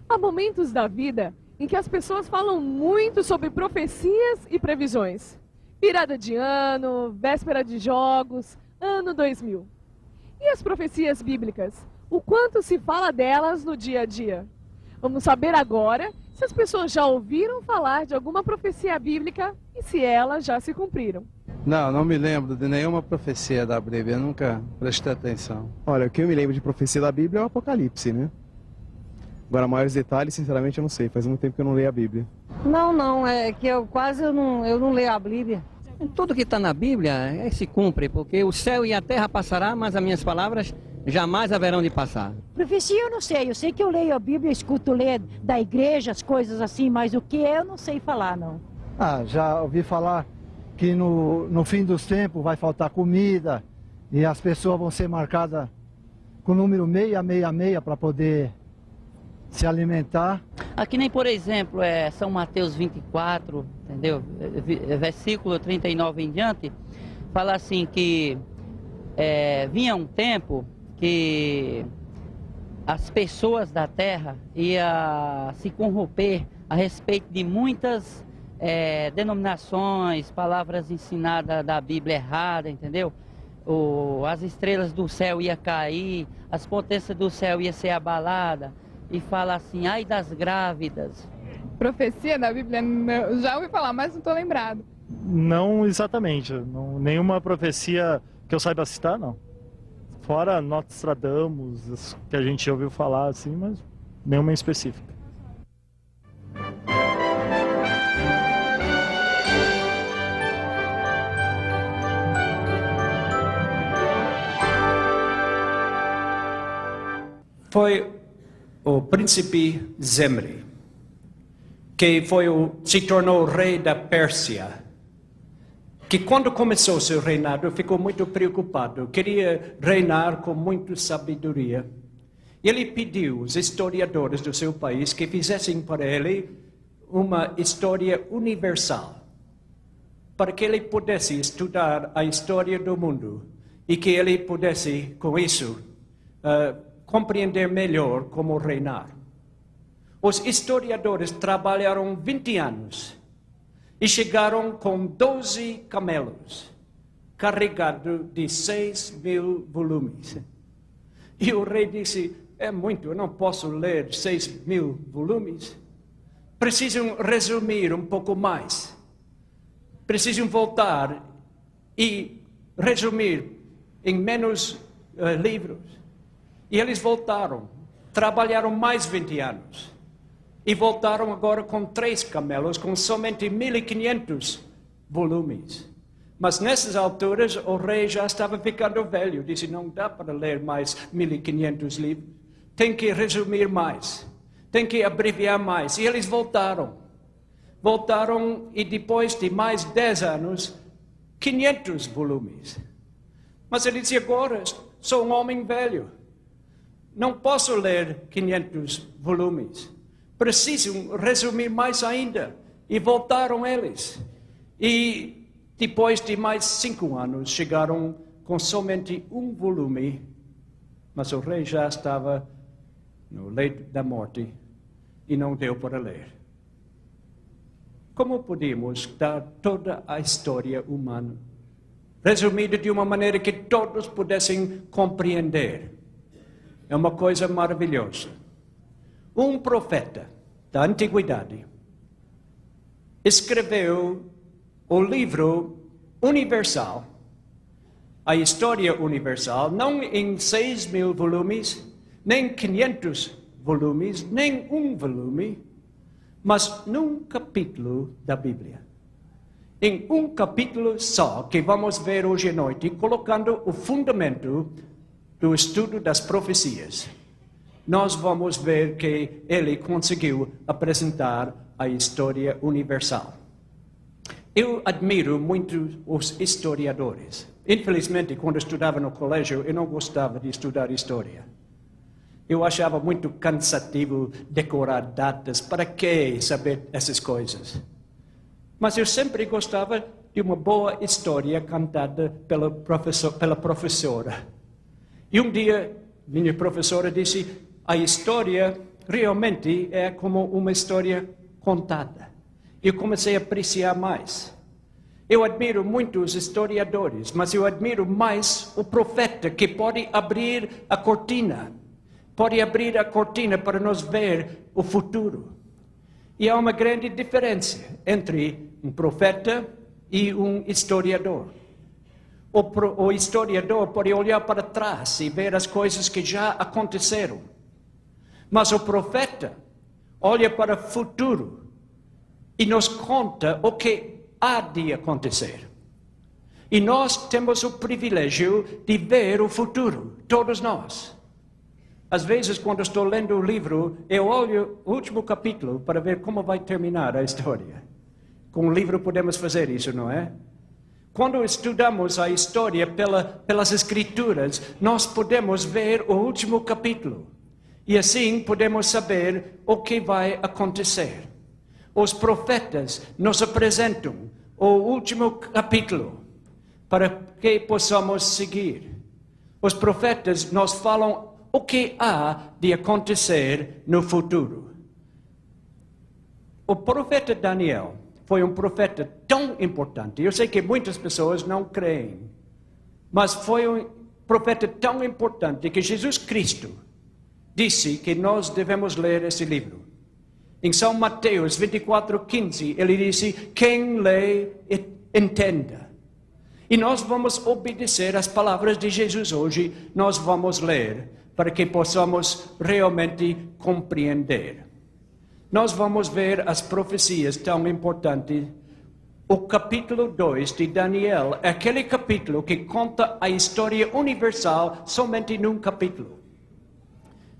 Há momentos da vida em que as pessoas falam muito sobre profecias e previsões. Virada de ano, véspera de jogos, ano 2000. E as profecias bíblicas? O quanto se fala delas no dia a dia? Vamos saber agora se as pessoas já ouviram falar de alguma profecia bíblica e se elas já se cumpriram. Não me lembro de nenhuma profecia da Bíblia, eu nunca prestei atenção. Olha, o que eu me lembro de profecia da Bíblia é o Apocalipse, né? Agora, maiores detalhes, sinceramente, eu não sei. Faz muito tempo que eu não leio a Bíblia. Não, é que eu não leio a Bíblia. Tudo que está na Bíblia se cumpre, porque o céu e a terra passará, mas as minhas palavras jamais haverão de passar. Profecia eu não sei, eu sei que eu leio a Bíblia, eu escuto ler da igreja, as coisas assim, mas o que eu não sei falar, não. Já ouvi falar que no fim dos tempos vai faltar comida e as pessoas vão ser marcadas com o número 666 para poder se alimentar. Aqui nem, por exemplo, São Mateus 24, entendeu? Versículo 39 em diante, fala assim que vinha um tempo que as pessoas da terra iam se corromper a respeito de muitas denominações, palavras ensinadas da Bíblia errada, entendeu? As estrelas do céu iam cair, as potências do céu iam ser abaladas. E fala assim, ai das grávidas. Profecia da Bíblia, não, já ouvi falar, mas não estou lembrado. Não exatamente, nenhuma profecia que eu saiba citar, não. Fora Nostradamus, que a gente ouviu falar assim, mas nenhuma em específica. Foi o príncipe Zemre, que se tornou rei da Pérsia, que quando começou seu reinado ficou muito preocupado, queria reinar com muita sabedoria. Ele pediu aos historiadores do seu país que fizessem para ele uma história universal, para que ele pudesse estudar a história do mundo e que ele pudesse, com isso, compreender melhor como reinar. Os historiadores trabalharam 20 anos e chegaram com 12 camelos, carregados de 6.000 volumes. E o rei disse, é muito, eu não posso ler 6.000 volumes. Precisam resumir um pouco mais. Precisam voltar e resumir em menos livros. E eles voltaram, trabalharam mais 20 anos. E voltaram agora com 3 camelos, com somente 1.500 volumes. Mas nessas alturas, o rei já estava ficando velho. Disse, não dá para ler mais 1.500 livros. Tem que resumir mais. Tem que abreviar mais. E eles voltaram. Voltaram e depois de mais 10 anos, 500 volumes. Mas ele disse, agora sou um homem velho. Não posso ler 500 volumes. Preciso resumir mais ainda. E voltaram eles. E depois de mais 5 anos, chegaram com somente 1 volume. Mas o rei já estava no leito da morte e não deu para ler. Como podemos dar toda a história humana, resumida de uma maneira que todos pudessem compreender? É uma coisa maravilhosa. Um profeta da antiguidade escreveu o livro universal, a história universal, não em 6.000 volumes, nem 500 volumes, nem 1 volume, mas num capítulo da Bíblia. Em um capítulo só, que vamos ver hoje à noite, colocando o fundamento do estudo das profecias, nós vamos ver que ele conseguiu apresentar a história universal. Eu admiro muito os historiadores. Infelizmente, quando estudava no colégio, eu não gostava de estudar história. Eu achava muito cansativo decorar datas. Para que saber essas coisas? Mas eu sempre gostava de uma boa história cantada pela professora. E um dia, minha professora disse, a história realmente é como uma história contada. Eu comecei a apreciar mais. Eu admiro muito os historiadores, mas eu admiro mais o profeta que pode abrir a cortina. Pode abrir a cortina para nos ver o futuro. E há uma grande diferença entre um profeta e um historiador. O historiador pode olhar para trás e ver as coisas que já aconteceram. Mas o profeta olha para o futuro e nos conta o que há de acontecer. E nós temos o privilégio de ver o futuro, todos nós. Às vezes, quando estou lendo o livro, eu olho o último capítulo para ver como vai terminar a história. Com o livro podemos fazer isso, não é? Quando estudamos a história pelas Escrituras, nós podemos ver o último capítulo. E assim podemos saber o que vai acontecer. Os profetas nos apresentam o último capítulo para que possamos seguir. Os profetas nos falam o que há de acontecer no futuro. O profeta Daniel foi um profeta tão importante. Eu sei que muitas pessoas não creem, mas foi um profeta tão importante que Jesus Cristo disse que nós devemos ler esse livro. Em São Mateus 24:15, ele disse, quem lê, entenda. E nós vamos obedecer às palavras de Jesus hoje, nós vamos ler, para que possamos realmente compreender. Nós vamos ver as profecias tão importantes. O capítulo 2 de Daniel é aquele capítulo que conta a história universal somente num capítulo.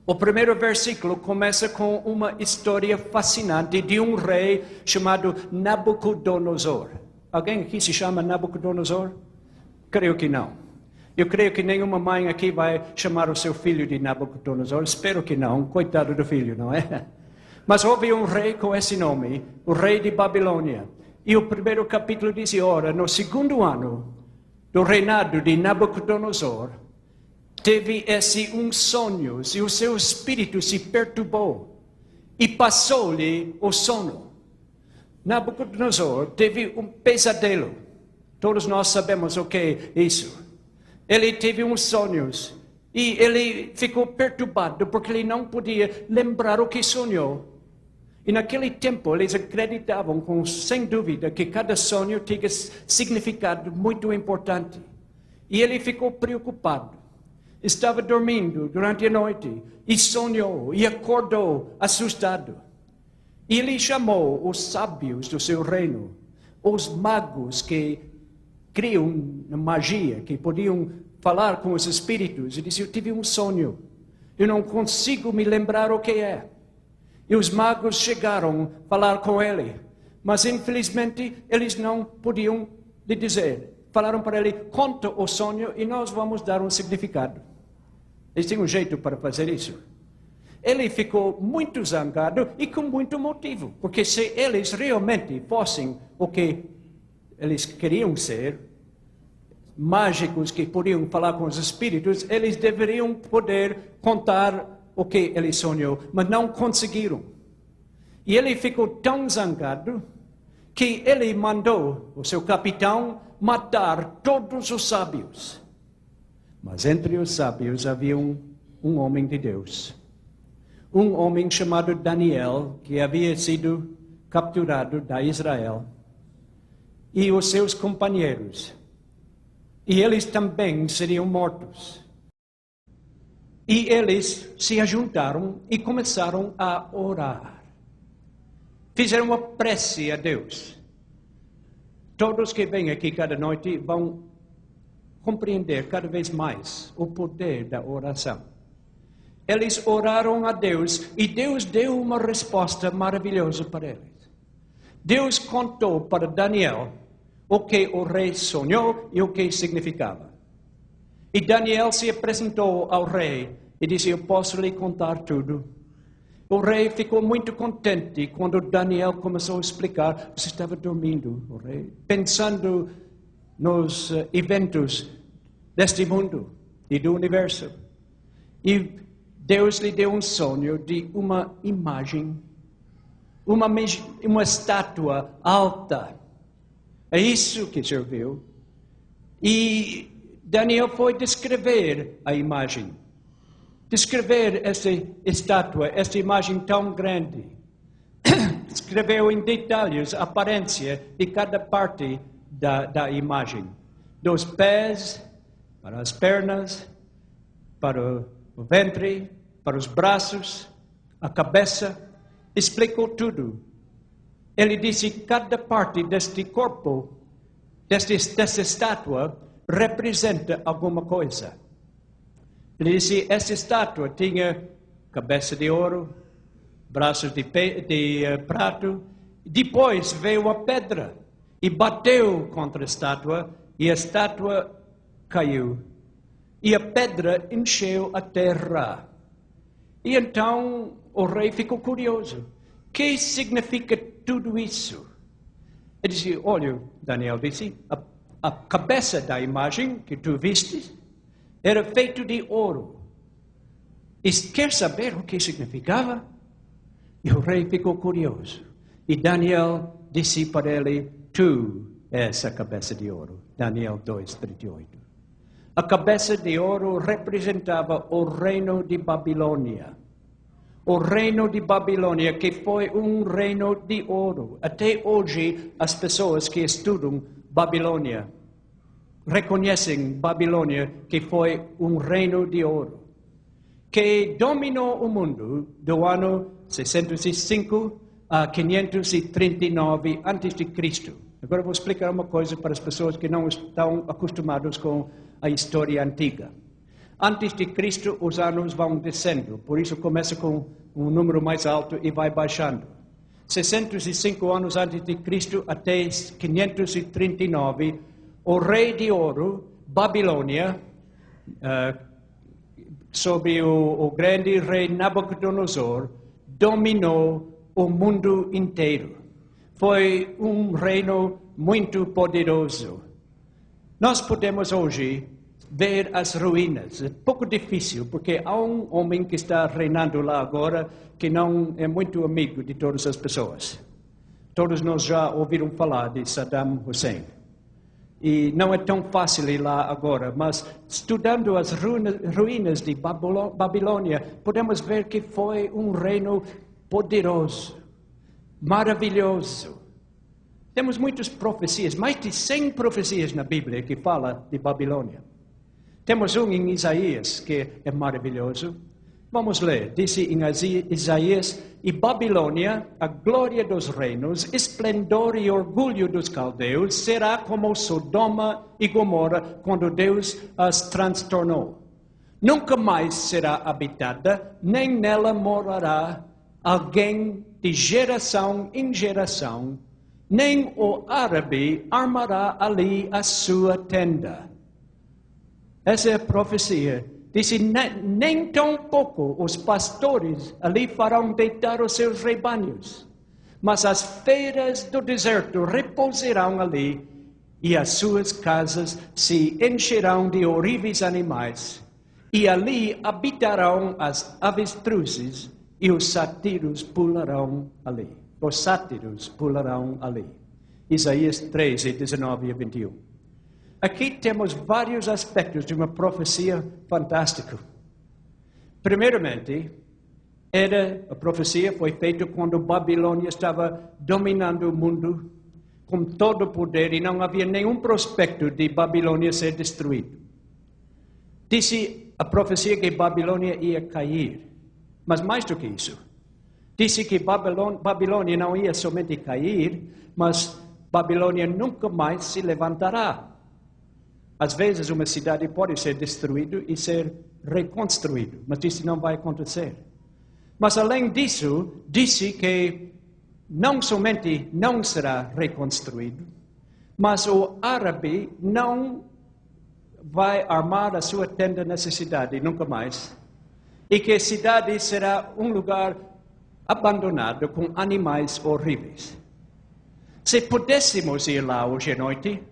O primeiro versículo começa com uma história fascinante de um rei chamado Nabucodonosor. Alguém aqui se chama Nabucodonosor? Creio que não. Eu creio que nenhuma mãe aqui vai chamar o seu filho de Nabucodonosor. Espero que não. Coitado do filho, não é? Mas houve um rei com esse nome, o rei de Babilônia. E o primeiro capítulo diz, ora, no segundo ano do reinado de Nabucodonosor, teve uns sonhos e o seu espírito se perturbou e passou-lhe o sono. Nabucodonosor teve um pesadelo. Todos nós sabemos o que é isso. Ele teve uns sonhos e ele ficou perturbado porque ele não podia lembrar o que sonhou. E naquele tempo eles acreditavam, sem dúvida, que cada sonho tinha significado muito importante. E ele ficou preocupado. Estava dormindo durante a noite e sonhou e acordou assustado. E ele chamou os sábios do seu reino, os magos que criam magia, que podiam falar com os espíritos, e disse, eu tive um sonho, eu não consigo me lembrar o que é. E os magos chegaram a falar com ele, mas infelizmente eles não podiam lhe dizer. Falaram para ele, conta o sonho e nós vamos dar um significado. Eles tinham um jeito para fazer isso. Ele ficou muito zangado e com muito motivo, porque se eles realmente fossem o que eles queriam ser, mágicos que podiam falar com os espíritos, eles deveriam poder contar o que ele sonhou, mas não conseguiram. E ele ficou tão zangado que ele mandou o seu capitão matar todos os sábios. Mas entre os sábios havia um homem de Deus. Um homem chamado Daniel, que havia sido capturado da Israel. E os seus companheiros. E eles também seriam mortos. E eles se ajuntaram e começaram a orar. Fizeram uma prece a Deus. Todos que vêm aqui cada noite vão compreender cada vez mais o poder da oração. Eles oraram a Deus e Deus deu uma resposta maravilhosa para eles. Deus contou para Daniel o que o rei sonhou e o que significava. E Daniel se apresentou ao rei e disse: eu posso lhe contar tudo. O rei ficou muito contente quando Daniel começou a explicar. Você estava dormindo, o rei, pensando nos eventos deste mundo e do universo. E Deus lhe deu um sonho de uma imagem, uma estátua alta. É isso que o senhor viu. E Daniel foi descrever a imagem. Descrever essa estátua, essa imagem tão grande. Descreveu em detalhes a aparência de cada parte da imagem. Dos pés, para as pernas, para o ventre, para os braços, a cabeça. Explicou tudo. Ele disse que cada parte deste corpo, desta estátua, representa alguma coisa. Ele disse, essa estátua tinha cabeça de ouro, braços de prato. Depois veio a pedra e bateu contra a estátua caiu. E a pedra encheu a terra. E então o rei ficou curioso. O que significa tudo isso? Ele disse, olha, Daniel disse, a cabeça da imagem que tu viste era feito de ouro. E quer saber o que significava? E o rei ficou curioso. E Daniel disse para ele, tu és a cabeça de ouro. Daniel 2:38. A cabeça de ouro representava o reino de Babilônia. O reino de Babilônia, que foi um reino de ouro. Até hoje, as pessoas que estudam Babilônia reconhecem Babilônia, que foi um reino de ouro, que dominou o mundo do ano 605 a 539 a.C. Agora vou explicar uma coisa para as pessoas que não estão acostumadas com a história antiga. Antes de Cristo, os anos vão descendo, por isso começa com um número mais alto e vai baixando. 605 anos antes de Cristo até 539, o rei de ouro, Babilônia, sob o grande rei Nabucodonosor, dominou o mundo inteiro. Foi um reino muito poderoso. Nós podemos hoje ver as ruínas. É pouco difícil, porque há um homem que está reinando lá agora que não é muito amigo de todas as pessoas. Todos nós já ouviram falar de Saddam Hussein. E não é tão fácil ir lá agora, mas estudando as ruínas de Babilônia, podemos ver que foi um reino poderoso, maravilhoso. Temos muitas profecias, mais de 100 profecias na Bíblia que falam de Babilônia. Temos um em Isaías que é maravilhoso. Vamos ler. Disse em Isaías, e Babilônia, a glória dos reinos, esplendor e orgulho dos caldeus, será como Sodoma e Gomorra, quando Deus as transtornou. Nunca mais será habitada, nem nela morará alguém de geração em geração, nem o árabe armará ali a sua tenda. Essa é a profecia. Disse, nem tão pouco os pastores ali farão deitar os seus rebanhos, mas as feras do deserto repousarão ali, e as suas casas se encherão de horríveis animais, e ali habitarão as avestruzes, e os sátiros pularão ali. Os sátiros pularão ali. Isaías 13, 19 e 21. Aqui temos vários aspectos de uma profecia fantástica. Primeiramente, a profecia foi feita quando Babilônia estava dominando o mundo com todo o poder e não havia nenhum prospecto de Babilônia ser destruído. Disse a profecia que Babilônia ia cair, mas mais do que isso. Disse que Babilônia não ia somente cair, mas Babilônia nunca mais se levantará. Às vezes uma cidade pode ser destruída e ser reconstruída, mas isso não vai acontecer. Mas além disso, disse que não somente não será reconstruído, mas o árabe não vai armar a sua tenda nessa cidade nunca mais. E que a cidade será um lugar abandonado com animais horríveis. Se pudéssemos ir lá hoje à noite,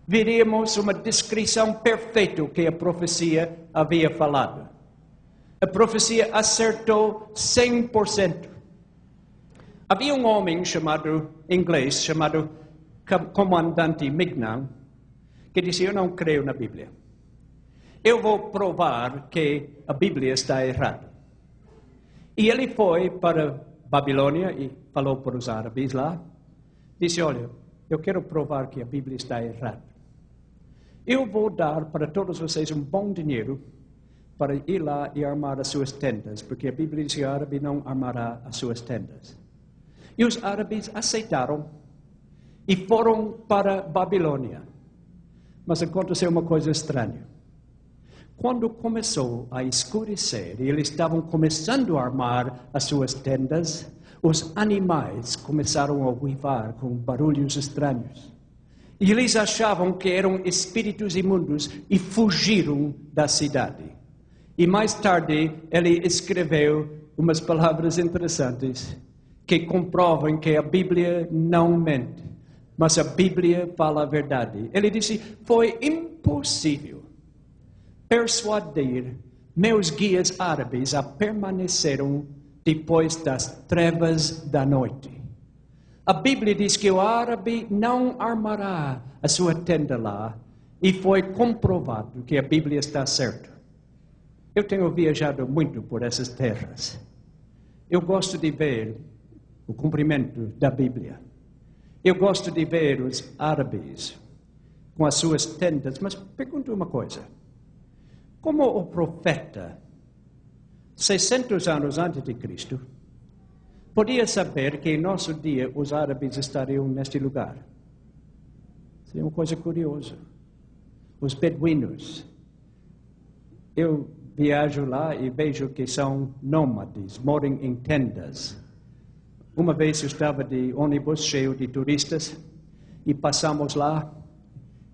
veríamos uma descrição perfeita que a profecia havia falado. A profecia acertou 100%. Havia um homem inglês chamado Comandante Mignon, que disse, eu não creio na Bíblia. Eu vou provar que a Bíblia está errada. E ele foi para Babilônia e falou para os árabes lá. Disse, olha, eu quero provar que a Bíblia está errada. Eu vou dar para todos vocês um bom dinheiro para ir lá e armar as suas tendas, porque a Bíblia diz que o árabe não armará as suas tendas. E os árabes aceitaram e foram para Babilônia. Mas aconteceu uma coisa estranha. Quando começou a escurecer e eles estavam começando a armar as suas tendas, os animais começaram a uivar com barulhos estranhos. E eles achavam que eram espíritos imundos e fugiram da cidade. E mais tarde ele escreveu umas palavras interessantes que comprovam que a Bíblia não mente, mas a Bíblia fala a verdade. Ele disse, foi impossível persuadir meus guias árabes a permanecerem depois das trevas da noite. A Bíblia diz que o árabe não armará a sua tenda lá, e foi comprovado que a Bíblia está certa. Eu tenho viajado muito por essas terras. Eu gosto de ver o cumprimento da Bíblia. Eu gosto de ver os árabes com as suas tendas, mas pergunto uma coisa. Como o profeta, 600 anos antes de Cristo, podia saber que em nosso dia os árabes estariam neste lugar? Seria uma coisa curiosa. Os beduínos. Eu viajo lá e vejo que são nômades, moram em tendas. Uma vez eu estava de ônibus cheio de turistas e passamos lá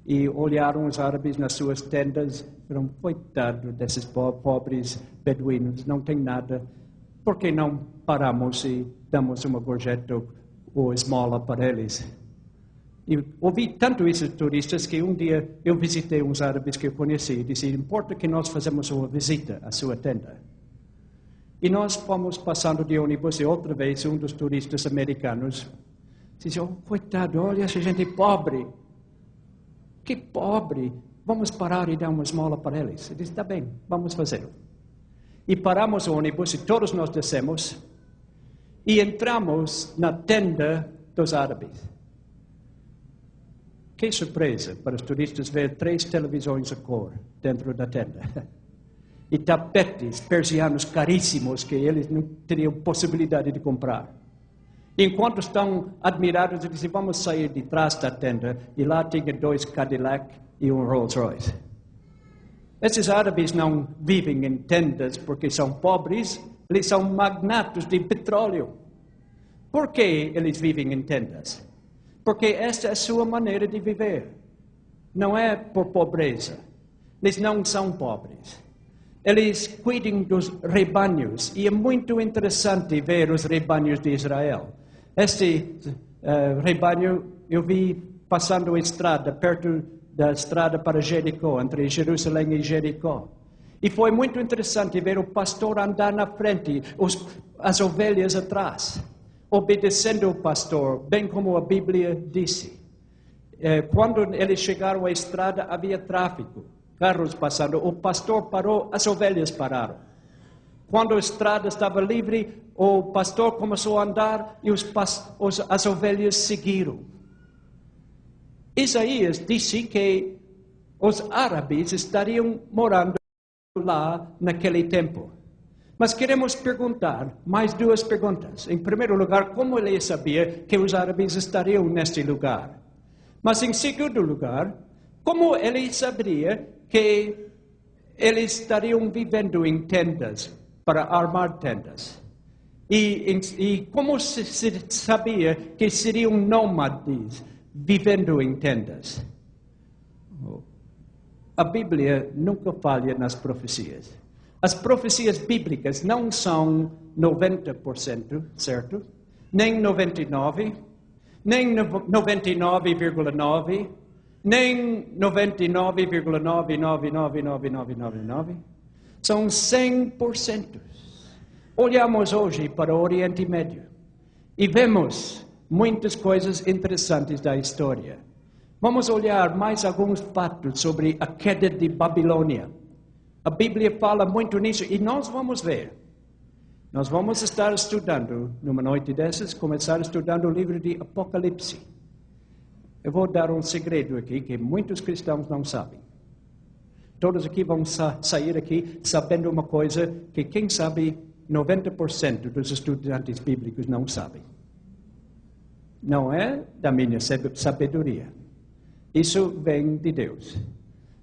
e olharam os árabes nas suas tendas. Falaram, coitado desses pobres beduínos, não tem nada. Por que não paramos e damos uma gorjeta ou esmola para eles? E ouvi tanto isso de turistas que um dia eu visitei uns árabes que eu conheci e disse, importa que nós fazemos uma visita à sua tenda. E nós fomos passando de ônibus e outra vez um dos turistas americanos disse, oh, coitado, olha essa gente pobre. Que pobre. Vamos parar e dar uma esmola para eles. Eu disse, está bem, vamos fazê-lo. E paramos o ônibus e todos nós descemos e entramos na tenda dos árabes. Que surpresa para os turistas ver 3 televisões a cor dentro da tenda. E tapetes persianos caríssimos que eles não teriam possibilidade de comprar. Enquanto estão admirados, eles dizem, vamos sair de trás da tenda. E lá tinha 2 Cadillac e um Rolls Royce. Esses árabes não vivem em tendas porque são pobres, eles são magnatos de petróleo. Por que eles vivem em tendas? Porque esta é a sua maneira de viver. Não é por pobreza. Eles não são pobres. Eles cuidam dos rebanhos. E é muito interessante ver os rebanhos de Israel. Este rebanho eu vi passando a estrada, perto da estrada para Jericó, entre Jerusalém e Jericó. E foi muito interessante ver o pastor andar na frente, as ovelhas atrás, obedecendo o pastor, bem como a Bíblia disse. Quando eles chegaram à estrada, havia tráfego, carros passando. O pastor parou, as ovelhas pararam. Quando a estrada estava livre, o pastor começou a andar e as ovelhas seguiram. Isaías disse que os árabes estariam morando lá naquele tempo. Mas queremos perguntar mais 2 perguntas. Em primeiro lugar, como ele sabia que os árabes estariam neste lugar? Mas em segundo lugar, Como ele sabia que eles estariam vivendo em tendas, para armar tendas? E como se sabia que seriam nômades vivendo em tendas? A Bíblia nunca falha nas profecias. As profecias bíblicas não são 90%, certo? Nem 99%, nem 99,9%, nem 99,9999999. São 100%. Olhamos hoje para o Oriente Médio e vemos muitas coisas interessantes da história. Vamos olhar mais alguns fatos sobre a queda de Babilônia. A Bíblia fala muito nisso e nós vamos ver. Nós vamos estar estudando, numa noite dessas, começar estudando o livro de Apocalipse. Eu vou dar um segredo aqui que muitos cristãos não sabem. Todos aqui vão sair aqui sabendo uma coisa que, quem sabe, 90% dos estudantes bíblicos não sabem. Não é da minha sabedoria. Isso vem de Deus.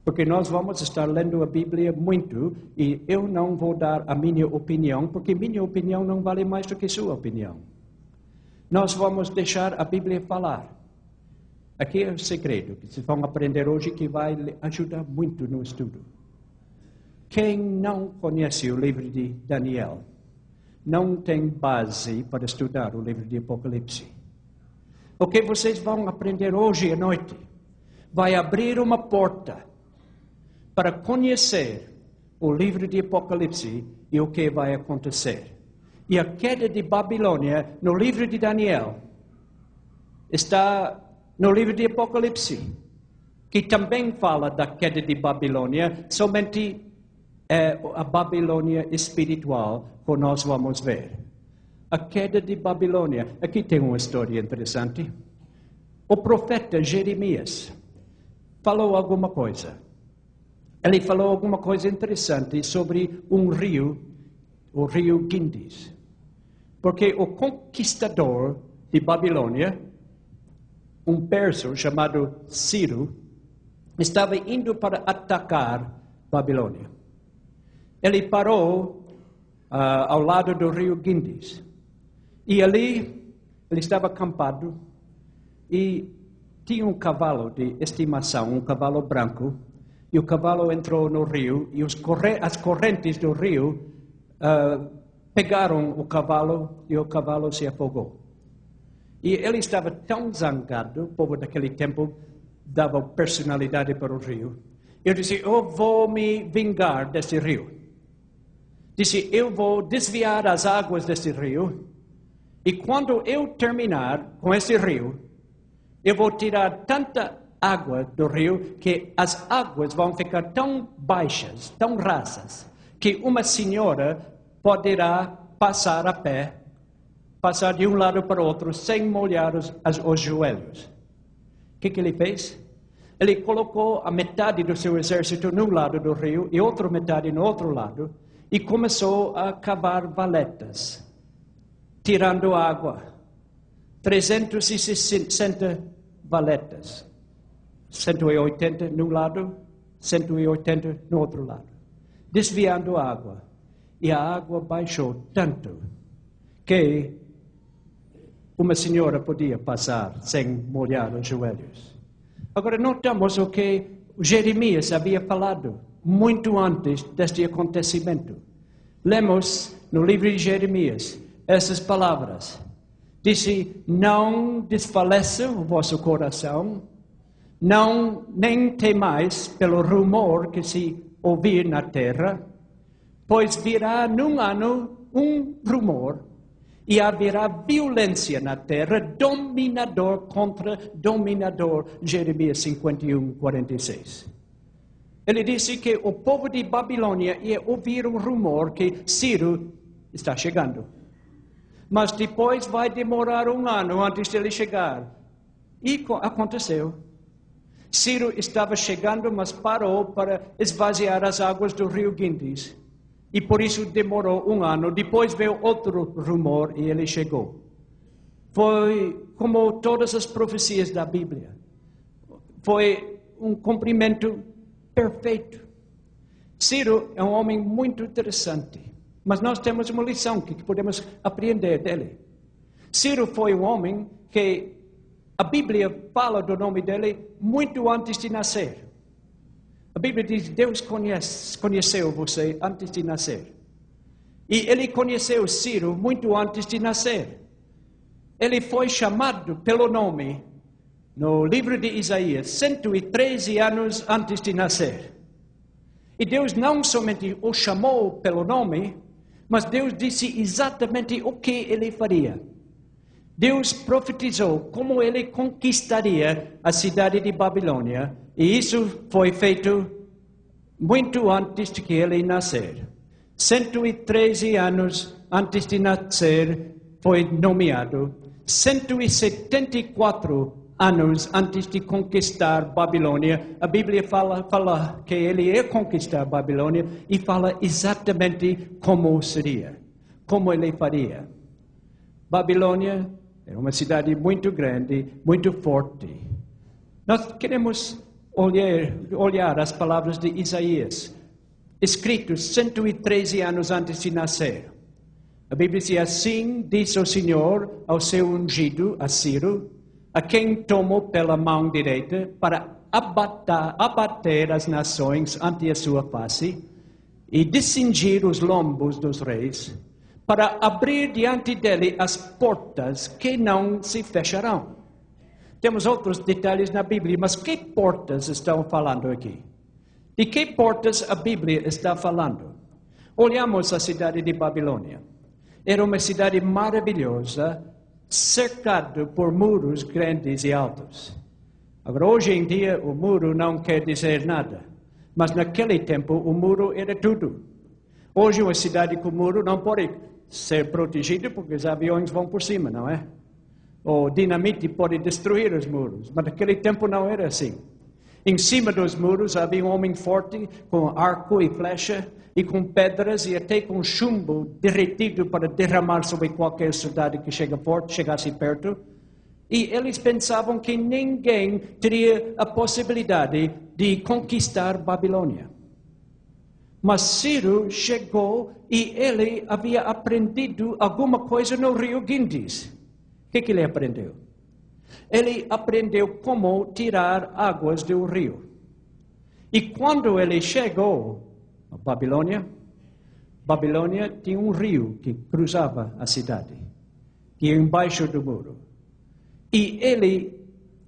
Porque nós vamos estar lendo a Bíblia muito e eu não vou dar a minha opinião, porque minha opinião não vale mais do que sua opinião. Nós vamos deixar a Bíblia falar. Aqui é o segredo que vocês vão aprender hoje que vai ajudar muito no estudo. Quem não conhece o livro de Daniel não tem base para estudar o livro de Apocalipse. O que vocês vão aprender hoje à noite vai abrir uma porta para conhecer o livro de Apocalipse e o que vai acontecer. E a queda de Babilônia no livro de Daniel está no livro de Apocalipse, que também fala da queda de Babilônia, somente a Babilônia espiritual, que nós vamos ver. A queda de Babilônia. Aqui tem uma história interessante. O profeta Jeremias falou alguma coisa. Ele falou alguma coisa interessante sobre um rio, o rio Gindis. Porque o conquistador de Babilônia, um persa chamado Ciro, estava indo para atacar Babilônia. Ele parou ao lado do rio Gindis. E ali ele estava acampado e tinha um cavalo de estimação, um cavalo branco, e o cavalo entrou no rio e as correntes do rio pegaram o cavalo e o cavalo se afogou. E ele estava tão zangado, o povo daquele tempo dava personalidade para o rio. Ele disse, eu vou me vingar desse rio. Disse, eu vou desviar as águas desse rio e quando eu terminar com esse rio, eu vou tirar tanta água do rio que as águas vão ficar tão baixas, tão rasas, que uma senhora poderá passar a pé, passar de um lado para o outro sem molhar os joelhos. O que ele fez? Ele colocou a metade do seu exército num lado do rio e outra metade no outro lado e começou a cavar valetas, tirando água. 360 valetas. 180 num lado, 180 no outro lado. Desviando a água. E a água baixou tanto que uma senhora podia passar sem molhar os joelhos. Agora, notamos o que Jeremias havia falado muito antes deste acontecimento. Lemos no livro de Jeremias essas palavras. Disse, não desfaleça o vosso coração, nem temais pelo rumor que se ouvir na terra, pois virá num ano um rumor, e haverá violência na terra, dominador contra dominador. Jeremias 51, 46. Ele disse que o povo de Babilônia ia ouvir um rumor que Ciro está chegando. Mas depois vai demorar um ano antes de ele chegar. E aconteceu. Ciro estava chegando, mas parou para esvaziar as águas do rio Gindis. E por isso demorou um ano. Depois veio outro rumor e ele chegou. Foi como todas as profecias da Bíblia. Foi um cumprimento perfeito. Ciro é um homem muito interessante, mas nós temos uma lição que podemos aprender dele. Ciro foi um homem que a Bíblia fala do nome dele muito antes de nascer. A Bíblia diz que Deus conheceu você antes de nascer. E ele conheceu Ciro muito antes de nascer. Ele foi chamado pelo nome no livro de Isaías 113 anos antes de nascer. E Deus não somente o chamou pelo nome, mas Deus disse exatamente o que ele faria. Deus profetizou como ele conquistaria a cidade de Babilônia, e isso foi feito muito antes de que ele nascer. 113 anos antes de nascer foi nomeado, 174 anos antes de conquistar Babilônia. A Bíblia fala que ele ia conquistar Babilônia e fala exatamente como seria, como ele faria. Babilônia era uma cidade muito grande, muito forte. Nós queremos olhar as palavras de Isaías, escritos 113 anos antes de nascer. A Bíblia diz assim, diz o Senhor ao seu ungido, a Ciro, a quem tomou pela mão direita para abater as nações ante a sua face e descingir os lombos dos reis, para abrir diante dele as portas que não se fecharão. Temos outros detalhes na Bíblia, mas que portas estão falando aqui? De que portas a Bíblia está falando? Olhamos a cidade de Babilônia. Era uma cidade maravilhosa, cercado por muros grandes e altos. Agora, hoje em dia, o muro não quer dizer nada, mas naquele tempo o muro era tudo. Hoje, uma cidade com muro não pode ser protegida porque os aviões vão por cima, não é? Ou dinamite pode destruir os muros, mas naquele tempo não era assim. Em cima dos muros havia um homem forte com arco e flecha e com pedras e até com chumbo derretido para derramar sobre qualquer soldado que chegasse perto. E eles pensavam que ninguém teria a possibilidade de conquistar Babilônia. Mas Ciro chegou e ele havia aprendido alguma coisa no rio Gindis. O que ele aprendeu? Ele aprendeu como tirar águas do rio. E quando ele chegou a Babilônia, Babilônia tinha um rio que cruzava a cidade, que ia embaixo do muro. E ele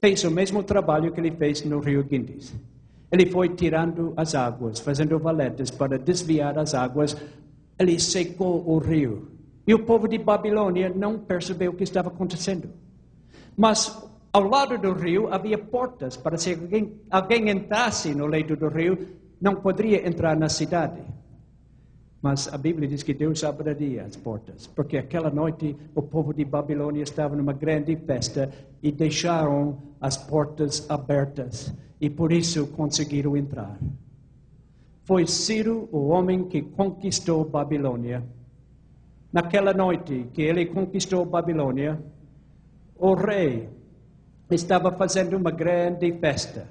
fez o mesmo trabalho que ele fez no rio Gindis. Ele foi tirando as águas, fazendo valetas para desviar as águas. Ele secou o rio. E o povo de Babilônia não percebeu o que estava acontecendo. Mas ao lado do rio havia portas para se alguém entrasse no leito do rio, não poderia entrar na cidade. Mas a Bíblia diz que Deus abriria as portas, porque aquela noite o povo de Babilônia estava numa grande festa e deixaram as portas abertas e por isso conseguiram entrar. Foi Ciro, o homem que conquistou Babilônia. Naquela noite que ele conquistou Babilônia, o rei estava fazendo uma grande festa.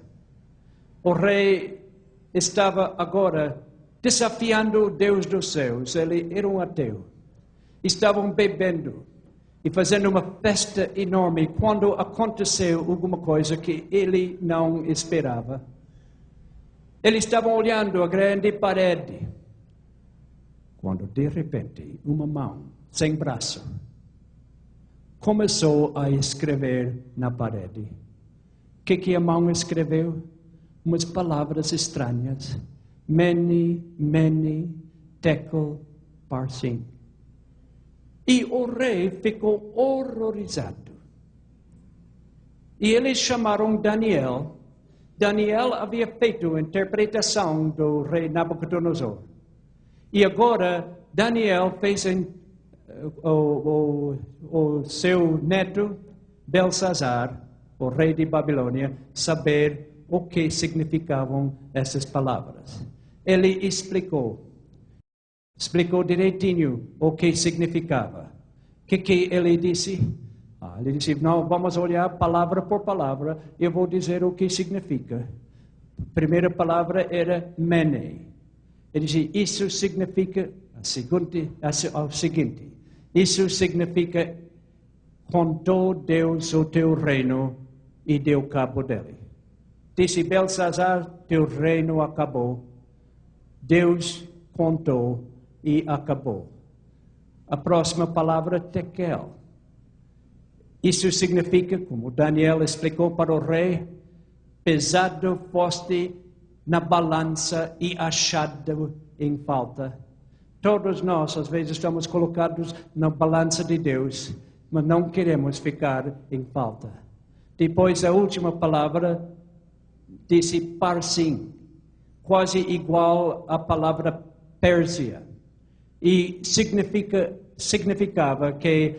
O rei estava agora desafiando o Deus dos céus. Ele era um ateu. Estavam bebendo e fazendo uma festa enorme quando aconteceu alguma coisa que ele não esperava. Eles estavam olhando a grande parede, quando de repente uma mão sem braço começou a escrever na parede. O que a mão escreveu? Umas palavras estranhas. Mene, mene, tekel, parsim. E o rei ficou horrorizado. E eles chamaram Daniel. Daniel havia feito a interpretação do rei Nabucodonosor. E agora Daniel fez o seu neto Belsazar, o rei de Babilônia, saber o que significavam essas palavras. Ele explicou direitinho o que significava. O que ele disse? Ele disse, não, vamos olhar palavra por palavra, eu vou dizer o que significa. A primeira palavra era mene. Ele dizia, isso significa o seguinte. Isso significa, contou Deus o teu reino e deu cabo dele. Disse Belsazar, teu reino acabou. Deus contou e acabou. A próxima palavra, tekel. Isso significa, como Daniel explicou para o rei, pesado foste na balança e achado em falta. Todos nós, às vezes, estamos colocados na balança de Deus, mas não queremos ficar em falta. Depois, a última palavra, disse parsim, quase igual à palavra Pérsia. E significava que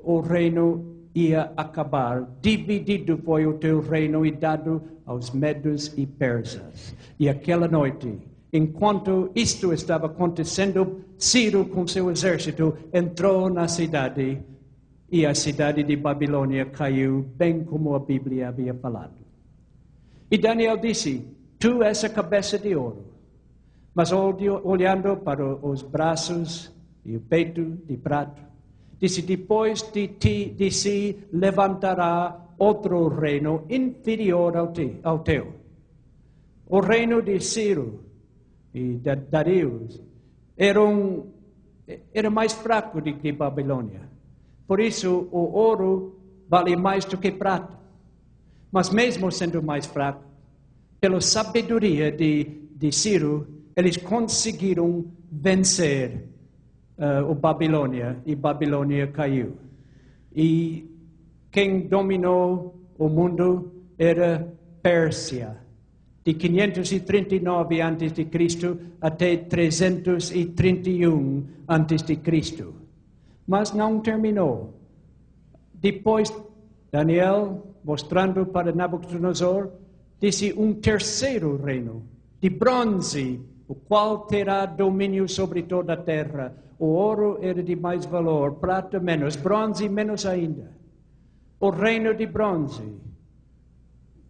o reino ia acabar. Dividido foi o teu reino e dado aos medos e persas. E aquela noite, enquanto isto estava acontecendo, Ciro com seu exército entrou na cidade e a cidade de Babilônia caiu, bem como a Bíblia havia falado. E Daniel disse, tu és a cabeça de ouro. Mas olhando para os braços e o peito de prata, disse, depois de si levantará outro reino inferior ao teu. O reino de Ciro e de Darius era mais fraco do que Babilônia. Por isso, o ouro vale mais do que prata. Mas mesmo sendo mais fraco, pela sabedoria de Ciro, eles conseguiram vencer o Babilônia, e Babilônia caiu. E quem dominou o mundo era Pérsia, de 539 a.C. até 331 a.C. Mas não terminou. Depois, Daniel, mostrando para Nabucodonosor, disse um terceiro reino, de bronze, o qual terá domínio sobre toda a terra. O ouro era de mais valor, prata menos, bronze menos ainda. O reino de bronze,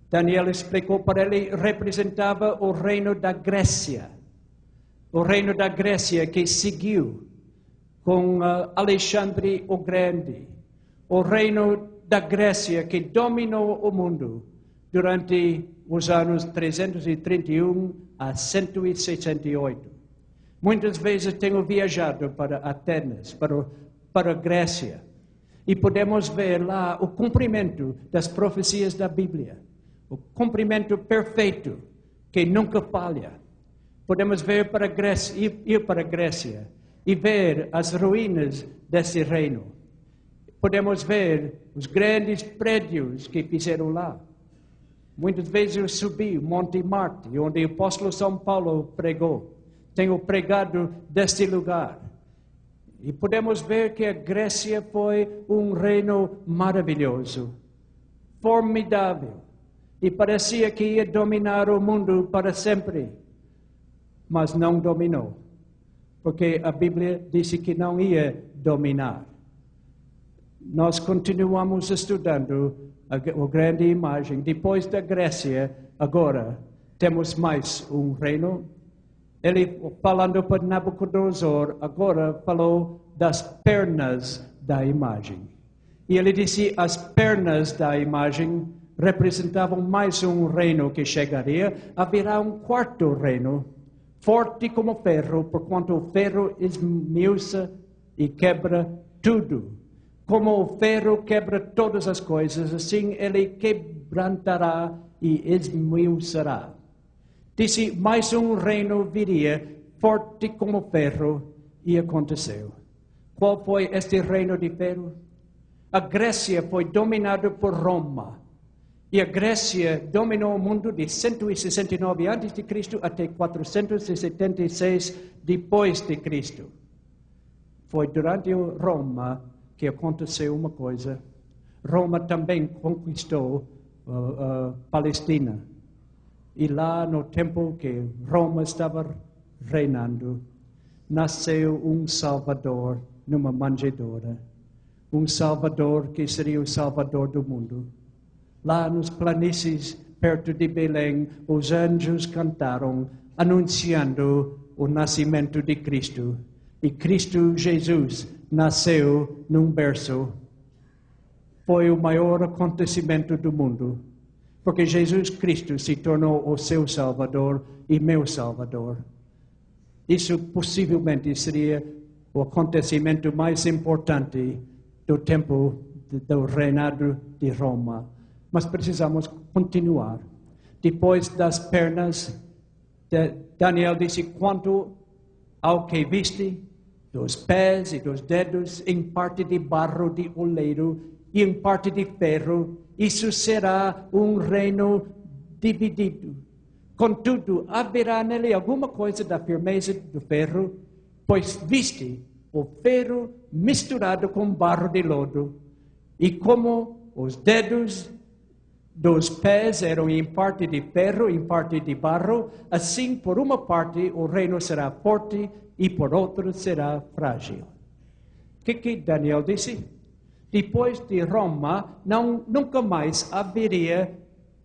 Daniel explicou para ele, representava o reino da Grécia. O reino da Grécia que seguiu com Alexandre o Grande. O reino da Grécia que dominou o mundo durante os anos 331 a 168. Muitas vezes tenho viajado para Atenas, para a Grécia, e podemos ver lá o cumprimento das profecias da Bíblia, o cumprimento perfeito, que nunca falha. Podemos ver para a Grécia, ir para a Grécia e ver as ruínas desse reino. Podemos ver os grandes prédios que fizeram lá. Muitas vezes eu subi o Monte Marte, onde o apóstolo São Paulo pregou. Tenho pregado deste lugar. E podemos ver que a Grécia foi um reino maravilhoso, formidável. E parecia que ia dominar o mundo para sempre. Mas não dominou. Porque a Bíblia disse que não ia dominar. Nós continuamos estudando a grande imagem. Depois da Grécia, agora temos mais um reino. Ele, falando para Nabucodonosor, agora falou das pernas da imagem. E ele disse, as pernas da imagem representavam mais um reino que chegaria. Haverá um quarto reino, forte como ferro, porquanto o ferro esmiuça e quebra tudo. Como o ferro quebra todas as coisas, assim ele quebrantará e esmiuçará. Disse, mais um reino viria, forte como ferro, e aconteceu. Qual foi este reino de ferro? A Grécia foi dominada por Roma. E a Grécia dominou o mundo de 169 a.C. até 476 depois de Cristo. Foi durante Roma que aconteceu uma coisa. Roma também conquistou a Palestina. E lá no tempo que Roma estava reinando, nasceu um Salvador numa manjedoura. Um Salvador que seria o Salvador do mundo. Lá nos planícies perto de Belém, os anjos cantaram, anunciando o nascimento de Cristo. E Cristo Jesus nasceu num berço. Foi o maior acontecimento do mundo, porque Jesus Cristo se tornou o seu Salvador e meu Salvador. Isso possivelmente seria o acontecimento mais importante do tempo do reinado de Roma. Mas precisamos continuar. Depois das pernas, Daniel disse, quanto ao que viste, dos pés e dos dedos, em parte de barro de oleiro e em parte de ferro, isso será um reino dividido. Contudo, haverá nele alguma coisa da firmeza do ferro, pois viste o ferro misturado com barro de lodo, e como os dedos dos pés eram em parte de ferro, em parte de barro, assim por uma parte o reino será forte e por outra será frágil. O que Daniel disse? Depois de Roma, nunca mais haveria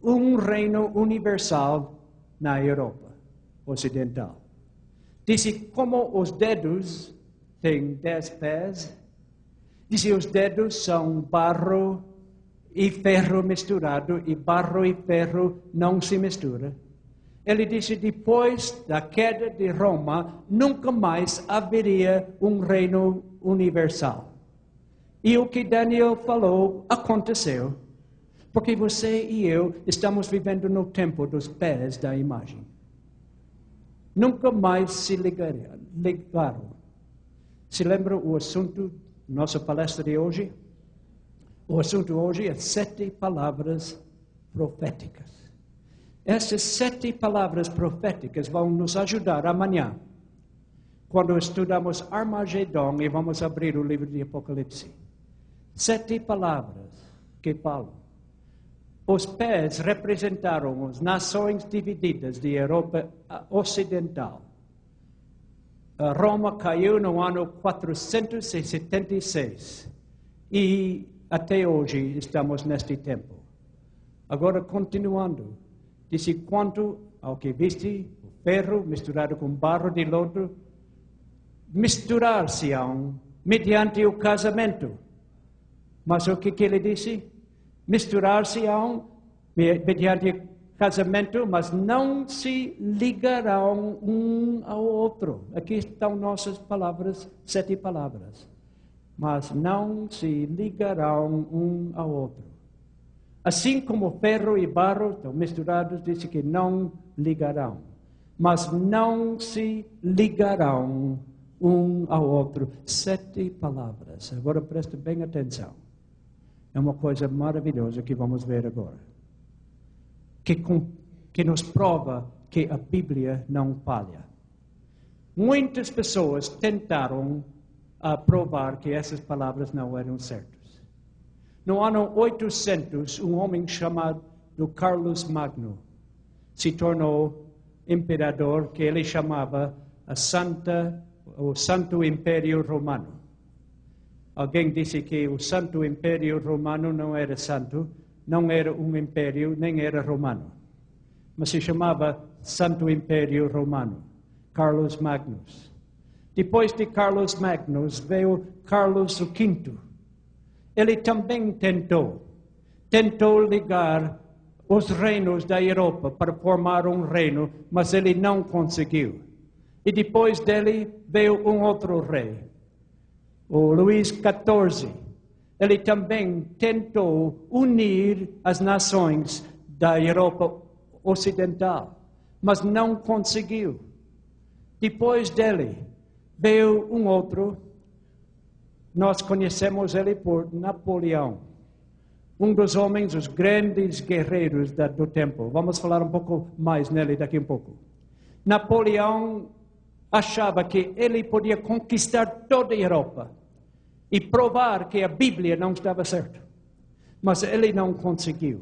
um reino universal na Europa Ocidental. Disse, como os dedos têm 10 pés, disse, os dedos são barro e ferro misturado, e barro e ferro não se misturam. Ele disse, depois da queda de Roma, nunca mais haveria um reino universal. E o que Daniel falou aconteceu, porque você e eu estamos vivendo no tempo dos pés da imagem. Nunca mais se ligaram. Se lembra o assunto da nossa palestra de hoje? O assunto hoje é 7 palavras proféticas. Essas 7 palavras proféticas vão nos ajudar amanhã, quando estudamos Armagedon e vamos abrir o livro de Apocalipse. 7 palavras que falam. Os pés representaram as nações divididas de Europa Ocidental. Roma caiu no ano 476 e até hoje estamos neste tempo. Agora, continuando, disse, quanto ao que viste, o ferro misturado com barro de lodo, misturar-se-ão mediante o casamento. Mas o que ele disse? Misturar-se-ão mediante casamento, mas não se ligarão um ao outro. Aqui estão nossas palavras, 7 palavras. Mas não se ligarão um ao outro. Assim como ferro e barro estão misturados, disse que não ligarão. Mas não se ligarão um ao outro. 7 palavras. Agora preste bem atenção. É uma coisa maravilhosa que vamos ver agora. Que nos prova que a Bíblia não falha. Muitas pessoas tentaram provar que essas palavras não eram certas. No ano 800, um homem chamado Carlos Magno se tornou imperador, que ele chamava o Santo Império Romano. Alguém disse que o Santo Império Romano não era santo, não era um império, nem era romano. Mas se chamava Santo Império Romano, Carlos Magnus. Depois de Carlos Magnus veio Carlos V. Ele também tentou ligar os reinos da Europa para formar um reino, mas ele não conseguiu. E depois dele veio um outro rei, o Luís XIV. Ele também tentou unir as nações da Europa Ocidental, mas não conseguiu. Depois dele veio um outro, nós conhecemos ele por Napoleão, um dos homens, os grandes guerreiros do tempo. Vamos falar um pouco mais nele daqui a pouco. Napoleão achava que ele podia conquistar toda a Europa e provar que a Bíblia não estava certa. Mas ele não conseguiu.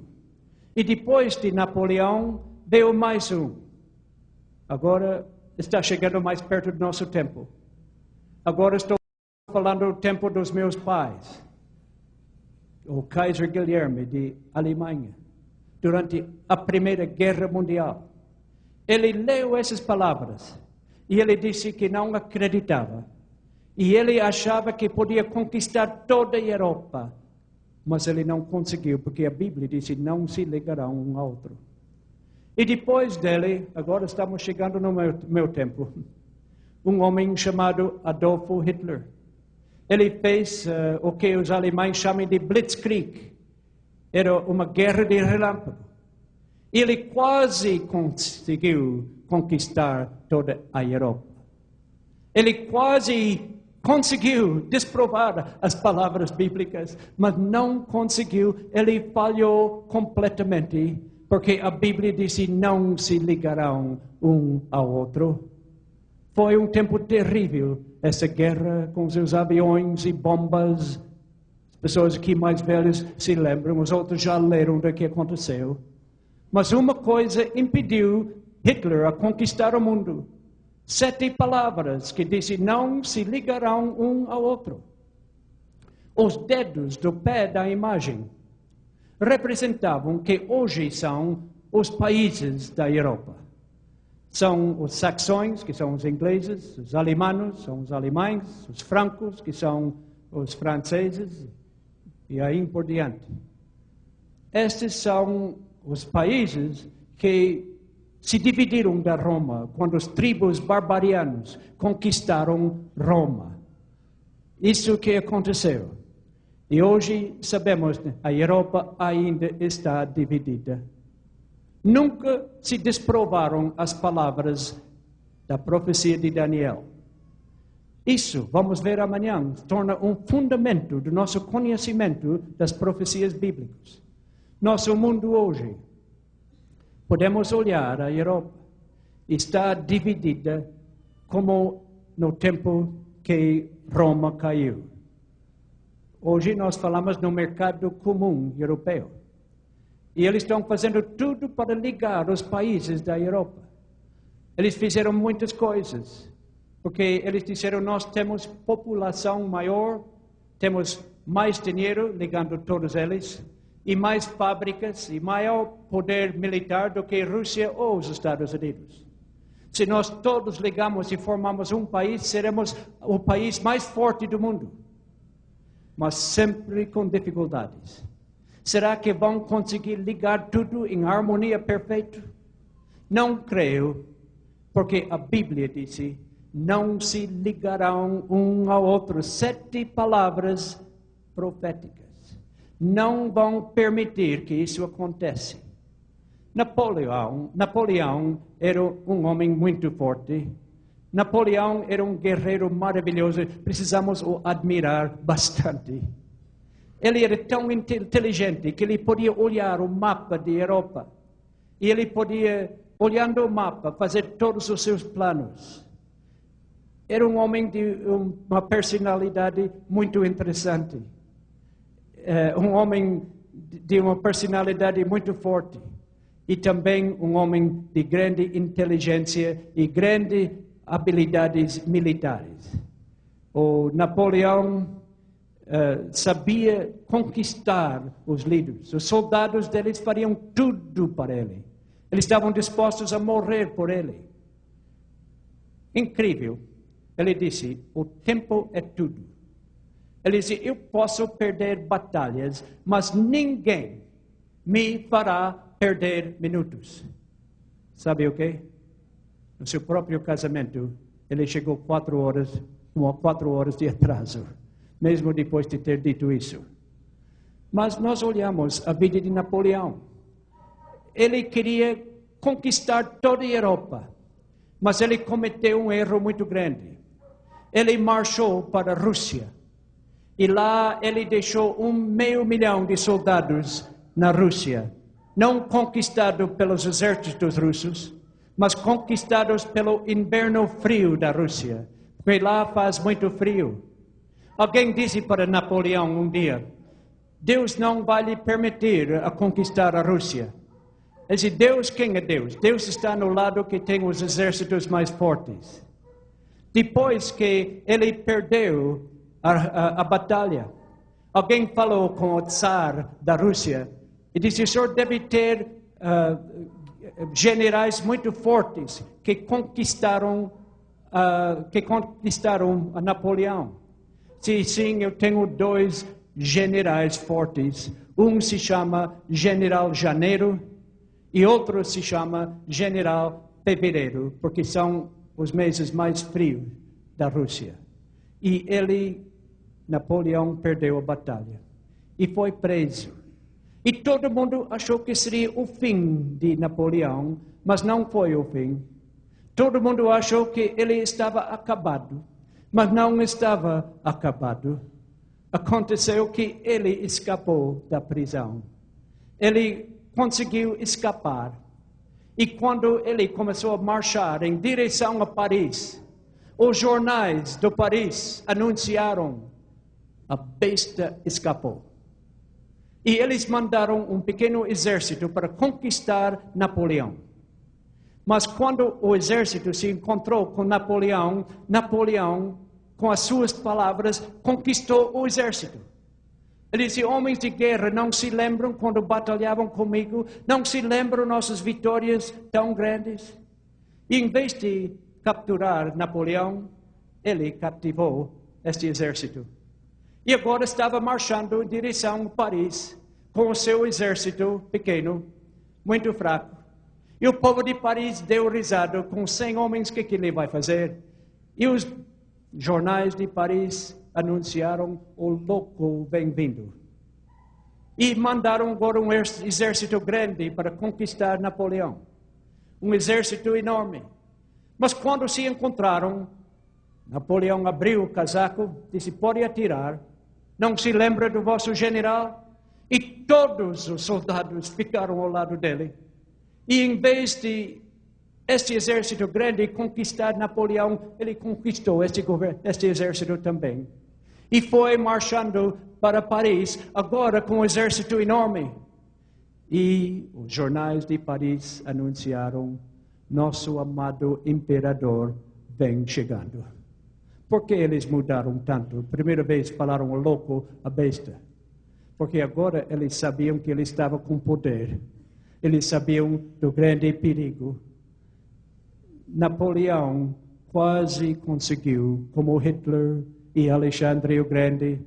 E depois de Napoleão, veio mais um. Agora está chegando mais perto do nosso tempo. Agora estou falando do tempo dos meus pais. O Kaiser Guilherme, de Alemanha. durante a Primeira Guerra Mundial. Ele leu essas palavras e ele disse que não acreditava. E ele achava que podia conquistar toda a Europa. Mas ele não conseguiu, porque a Bíblia disse não se ligarão um ao outro. E depois dele, agora estamos chegando no meu tempo, um homem chamado Adolfo Hitler. Ele fez o que os alemães chamam de Blitzkrieg. Era uma guerra de relâmpago. Ele quase conseguiu conquistar toda a Europa. Ele quase conseguiu desprovar as palavras bíblicas, mas não conseguiu. Ele falhou completamente, porque a Bíblia disse não se ligarão um ao outro. Foi um tempo terrível, essa guerra com seus aviões e bombas. As pessoas aqui mais velhas se lembram, os outros já leram do que aconteceu. Mas uma coisa impediu Hitler a conquistar o mundo. 7 palavras que dizem não se ligarão um ao outro. Os dedos do pé da imagem representavam que hoje são os países da Europa. São os saxões, que são os ingleses, os alemães, são os alemães, os francos, que são os franceses, e aí por diante. Estes são os países que se dividiram da Roma quando os tribos barbarianos conquistaram Roma. Isso que aconteceu. E hoje sabemos que a Europa ainda está dividida. Nunca se desprovaram as palavras da profecia de Daniel. Isso, vamos ver amanhã, torna um fundamento do nosso conhecimento das profecias bíblicas. Nosso mundo hoje, podemos olhar a Europa, está dividida como no tempo que Roma caiu. Hoje nós falamos no mercado comum europeu. E eles estão fazendo tudo para ligar os países da Europa. Eles fizeram muitas coisas, porque eles disseram, nós temos população maior, temos mais dinheiro ligando todos eles, e mais fábricas e maior poder militar do que a Rússia ou os Estados Unidos. Se nós todos ligamos e formamos um país, seremos o país mais forte do mundo. Mas sempre com dificuldades. Será que vão conseguir ligar tudo em harmonia perfeita? Não creio, porque a Bíblia disse, não se ligarão um ao outro. 7 palavras proféticas. Não vão permitir que isso aconteça. Napoleão era um homem muito forte. Napoleão era um guerreiro maravilhoso. Precisamos o admirar bastante. Ele era tão inteligente que ele podia olhar o mapa da Europa. E ele podia, olhando o mapa, fazer todos os seus planos. Era um homem de uma personalidade muito interessante. Um homem de uma personalidade muito forte e também um homem de grande inteligência e grandes habilidades militares. O Napoleão sabia conquistar os líderes. Os soldados deles fariam tudo para ele. Eles estavam dispostos a morrer por ele. Incrível. Ele disse, o tempo é tudo. Ele disse, eu posso perder batalhas, mas ninguém me fará perder minutos. Sabe o quê? No seu próprio casamento, ele chegou 4 horas de atraso, mesmo depois de ter dito isso. Mas nós olhamos a vida de Napoleão. Ele queria conquistar toda a Europa, mas ele cometeu um erro muito grande. Ele marchou para a Rússia. E lá ele deixou 500 mil de soldados na Rússia, não conquistados pelos exércitos russos, mas conquistados pelo inverno frio da Rússia, porque lá faz muito frio. Alguém disse para Napoleão um dia, Deus não vai lhe permitir a conquistar a Rússia. Ele disse, Deus, quem é Deus? Deus está no lado que tem os exércitos mais fortes. Depois que ele perdeu a batalha, alguém falou com o Tsar da Rússia E disse, o senhor deve ter generais muito fortes que conquistaram a Napoleão. Sim, eu tenho 2 generais fortes. Um se chama General Janeiro e outro se chama General Fevereiro, porque são os meses mais frios da Rússia. E Napoleão, perdeu a batalha e foi preso. E todo mundo achou que seria o fim de Napoleão, mas não foi o fim. Todo mundo achou que ele estava acabado, mas não estava acabado. Aconteceu que ele escapou da prisão. Ele conseguiu escapar. E quando ele começou a marchar em direção a Paris, os jornais de Paris anunciaram: a besta escapou. E eles mandaram um pequeno exército para conquistar Napoleão. Mas quando o exército se encontrou com Napoleão, Napoleão, com as suas palavras, conquistou o exército. Ele disse: homens de guerra, não se lembram quando batalhavam comigo? Não se lembram nossas vitórias tão grandes? E em vez de capturar Napoleão, ele cativou este exército. E agora estava marchando em direção a Paris, com o seu exército pequeno, muito fraco. E o povo de Paris deu risada com 100 homens, o que ele vai fazer? E os jornais de Paris anunciaram: o louco vem vindo. E mandaram agora um exército grande para conquistar Napoleão. Um exército enorme. Mas quando se encontraram, Napoleão abriu o casaco, disse: pode atirar. Não se lembra do vosso general? E todos os soldados ficaram ao lado dele. E em vez de este exército grande conquistar Napoleão, ele conquistou este exército também. E foi marchando para Paris, agora com um exército enorme. E os jornais de Paris anunciaram: nosso amado imperador vem chegando. Por que eles mudaram tanto? Primeira vez falaram o louco, a besta. Porque agora eles sabiam que ele estava com poder. Eles sabiam do grande perigo. Napoleão quase conseguiu, como Hitler e Alexandre o Grande,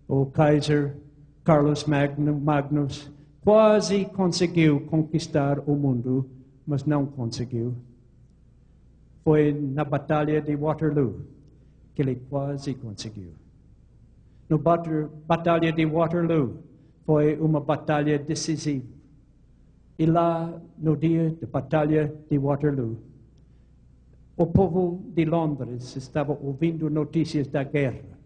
o Kaiser Carlos Magnus, quase conseguiu conquistar o mundo, mas não conseguiu. Foi na Batalha de Waterloo que ele quase conseguiu. Na Batalha de Waterloo foi uma batalha decisiva. E lá, no dia da Batalha de Waterloo, o povo de Londres estava ouvindo notícias da guerra.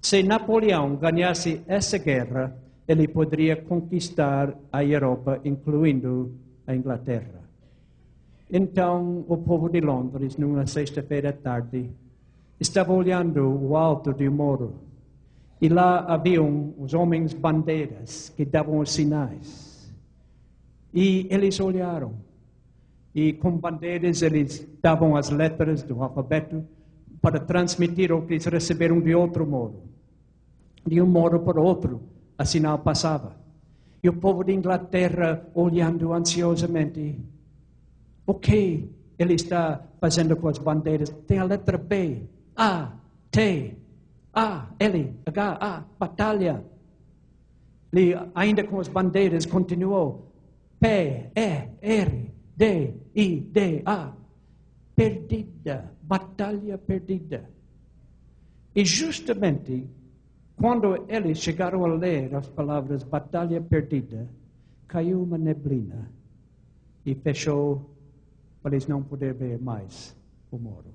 Se Napoleão ganhasse essa guerra, ele poderia conquistar a Europa, incluindo a Inglaterra. Então, o povo de Londres, numa sexta-feira à tarde, estava olhando o alto de um muro. E lá haviam os homens bandeiras que davam os sinais. E eles olharam. E com bandeiras eles davam as letras do alfabeto para transmitir o que eles receberam de outro modo. De um modo para outro, a sinal passava. E o povo de Inglaterra olhando ansiosamente. O que ele está fazendo com as bandeiras? Tem a letra B, A, T, A, L, H, A, batalha. Ele ainda com as bandeiras continuou. P, E, R, D, I, D, A. Perdida, batalha perdida. E justamente quando eles chegaram a ler as palavras batalha perdida, caiu uma neblina e fechou para eles não poderem ver mais o muro.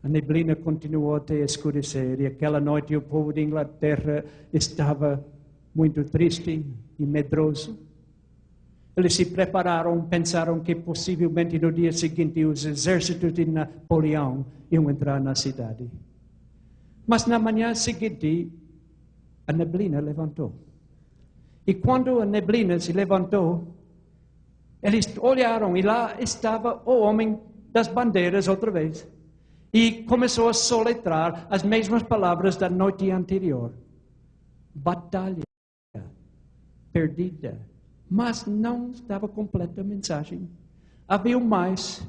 A neblina continuou até escurecer e aquela noite o povo de Inglaterra estava muito triste e medroso. Eles se prepararam, pensaram que possivelmente no dia seguinte os exércitos de Napoleão iam entrar na cidade. Mas na manhã seguinte, a neblina levantou. E quando a neblina se levantou, eles olharam e lá estava o homem das bandeiras outra vez. E começou a soletrar as mesmas palavras da noite anterior. Batalha perdida, mas não estava completa a mensagem. Havia mais.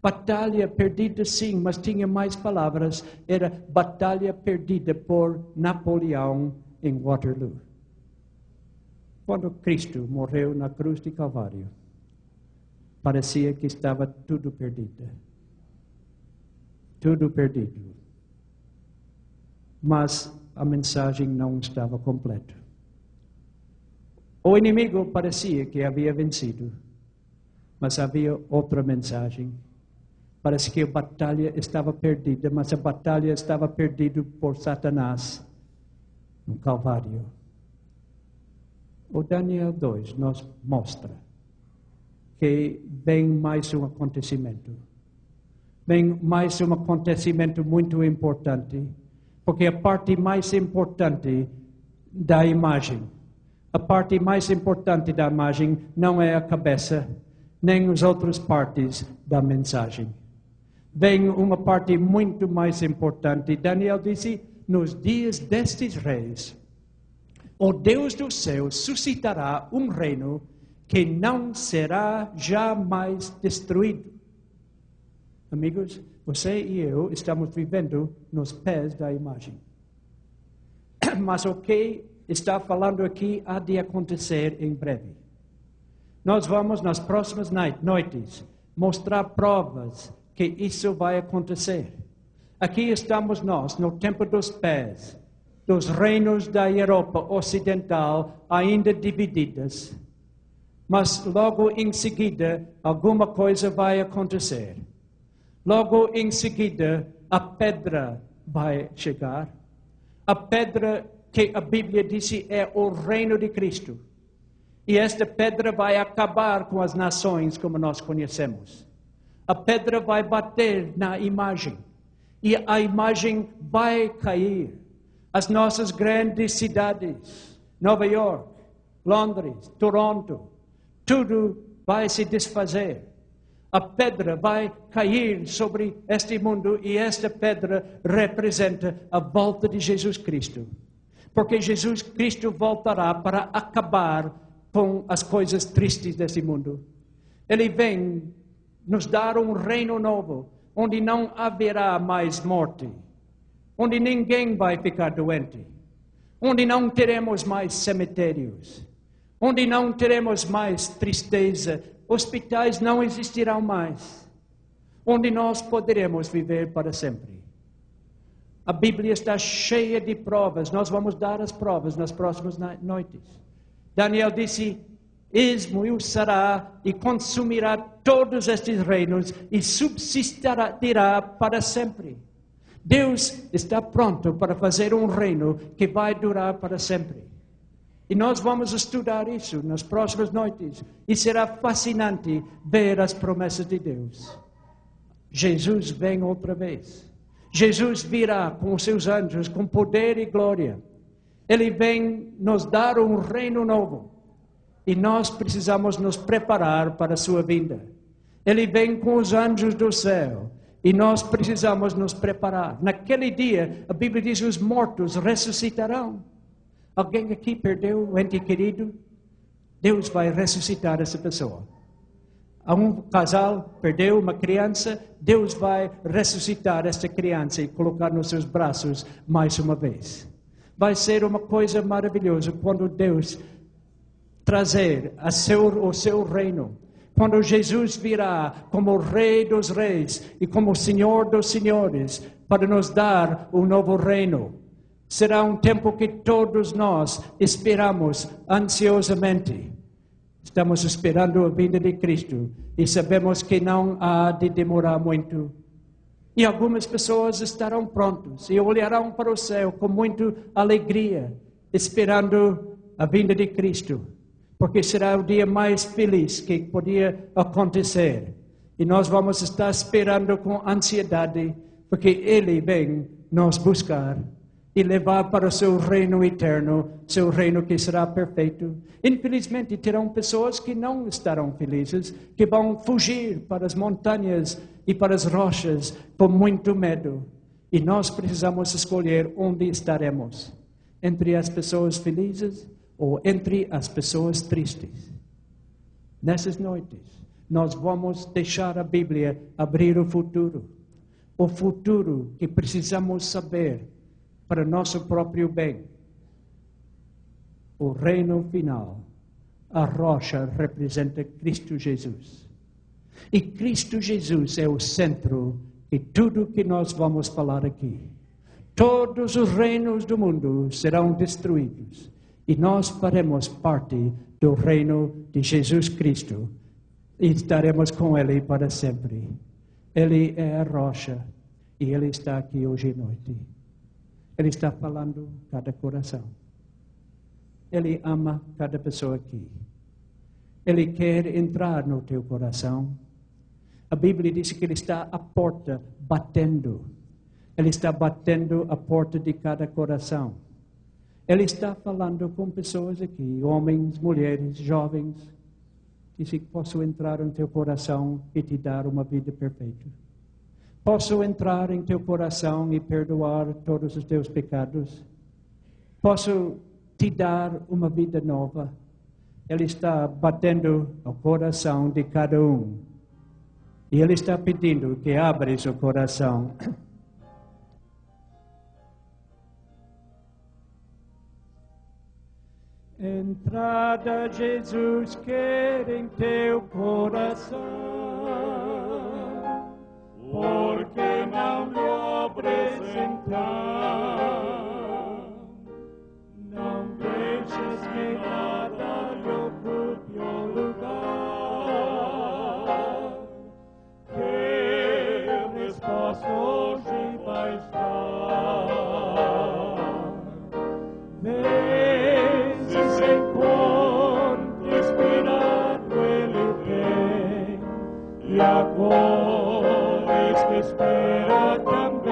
Batalha perdida, sim, mas tinha mais palavras. Era batalha perdida por Napoleão em Waterloo. Quando Cristo morreu na cruz de Calvário, parecia que estava tudo perdido. Tudo perdido. Mas a mensagem não estava completa. O inimigo parecia que havia vencido, mas havia outra mensagem. Parece que a batalha estava perdida, mas a batalha estava perdida por Satanás no Calvário. O Daniel 2 nos mostra que vem mais um acontecimento. Vem mais um acontecimento muito importante, porque a parte mais importante da imagem, a parte mais importante da imagem não é a cabeça, nem as outras partes da mensagem. Vem uma parte muito mais importante. Daniel disse, nos dias destes reis, o Deus do céu suscitará um reino que não será jamais destruído. Amigos, você e eu estamos vivendo nos pés da imagem. Mas o que está falando aqui há de acontecer em breve. Nós vamos, nas próximas noites, mostrar provas que isso vai acontecer. Aqui estamos nós, no tempo dos pés, dos reinos da Europa Ocidental, ainda divididas. Mas logo em seguida, alguma coisa vai acontecer. Logo em seguida, a pedra vai chegar. A pedra que a Bíblia disse é o reino de Cristo. E esta pedra vai acabar com as nações como nós conhecemos. A pedra vai bater na imagem. E a imagem vai cair. As nossas grandes cidades, Nova York, Londres, Toronto, tudo vai se desfazer. A pedra vai cair sobre este mundo e esta pedra representa a volta de Jesus Cristo. Porque Jesus Cristo voltará para acabar com as coisas tristes deste mundo. Ele vem nos dar um reino novo, onde não haverá mais morte, onde ninguém vai ficar doente, onde não teremos mais cemitérios, onde não teremos mais tristeza, hospitais não existirão mais, onde nós poderemos viver para sempre. A Bíblia está cheia de provas, nós vamos dar as provas nas próximas noites. Daniel disse, esmiuçará e consumirá todos estes reinos e subsistirá para sempre. Deus está pronto para fazer um reino que vai durar para sempre. E nós vamos estudar isso nas próximas noites. E será fascinante ver as promessas de Deus. Jesus vem outra vez. Jesus virá com os seus anjos, com poder e glória. Ele vem nos dar um reino novo. E nós precisamos nos preparar para a sua vinda. Ele vem com os anjos do céu. E nós precisamos nos preparar. Naquele dia, a Bíblia diz que os mortos ressuscitarão. Alguém aqui perdeu um ente querido? Deus vai ressuscitar essa pessoa. Um casal perdeu uma criança? Deus vai ressuscitar essa criança e colocar nos seus braços mais uma vez. Vai ser uma coisa maravilhosa quando Deus trazer o seu reino. Quando Jesus virá como Rei dos Reis e como Senhor dos Senhores para nos dar um novo reino. Será um tempo que todos nós esperamos ansiosamente. Estamos esperando a vinda de Cristo e sabemos que não há de demorar muito. E algumas pessoas estarão prontas e olharão para o céu com muita alegria, esperando a vinda de Cristo. Porque será o dia mais feliz que podia acontecer. E nós vamos estar esperando com ansiedade, porque Ele vem nos buscar e levar para o seu reino eterno, seu reino que será perfeito. Infelizmente, terão pessoas que não estarão felizes, que vão fugir para as montanhas e para as rochas com muito medo. E nós precisamos escolher onde estaremos. Entre as pessoas felizes ou entre as pessoas tristes. Nessas noites, nós vamos deixar a Bíblia abrir o futuro que precisamos saber para nosso próprio bem. O reino final, a rocha representa Cristo Jesus. E Cristo Jesus é o centro de tudo que nós vamos falar aqui. Todos os reinos do mundo serão destruídos e nós faremos parte do reino de Jesus Cristo e estaremos com Ele para sempre. Ele é a rocha e Ele está aqui hoje à noite. Ele está falando cada coração. Ele ama cada pessoa aqui. Ele quer entrar no teu coração. A Bíblia diz que Ele está à porta batendo. Ele está batendo a porta de cada coração. Ele está falando com pessoas aqui, homens, mulheres, jovens. Diz que posso entrar no teu coração e te dar uma vida perfeita. Posso entrar em teu coração e perdoar todos os teus pecados. Posso te dar uma vida nova. Ele está batendo o coração de cada um. E Ele está pedindo que abres o coração. Entrada, Jesus quer em teu coração, porque não lhe apresentar. Não deixes que nada lhe ocupe o lugar, que resposta hoje vai estar. Vezes encontro inspirado Ele tem, e agora que espera também.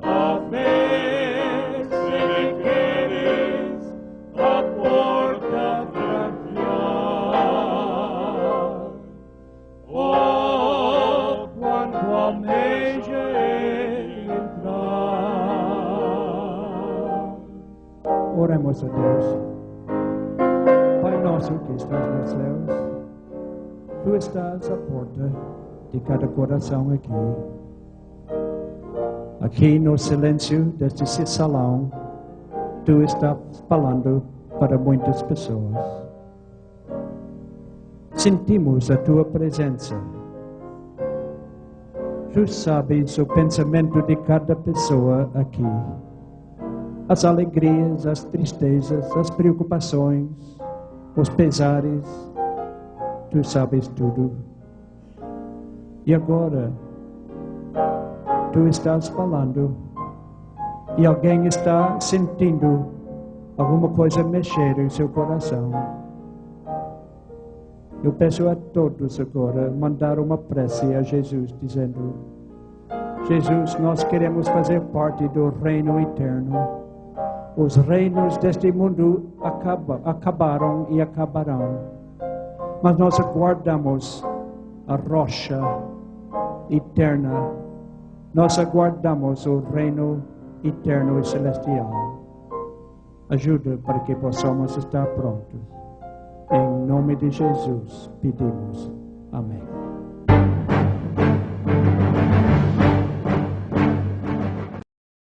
A ver se lhe queres a porta franquear. Oh, quando almeja Ele entrar. Oremos a Deus. Pai nosso que estás nos céus, Tu estás à porta de cada coração aqui. Aqui no silêncio deste salão, Tu estás falando para muitas pessoas. Sentimos a Tua presença. Tu sabes o pensamento de cada pessoa aqui. As alegrias, as tristezas, as preocupações, os pesares. Tu sabes tudo. E agora, Tu estás falando e alguém está sentindo alguma coisa mexer em seu coração. Eu peço a todos agora mandar uma prece a Jesus dizendo: Jesus, nós queremos fazer parte do reino eterno. Os reinos deste mundo acabaram e acabarão. Mas nós aguardamos a rocha eterna. Nós aguardamos o reino eterno e celestial. Ajuda para que possamos estar prontos. Em nome de Jesus pedimos. Amém.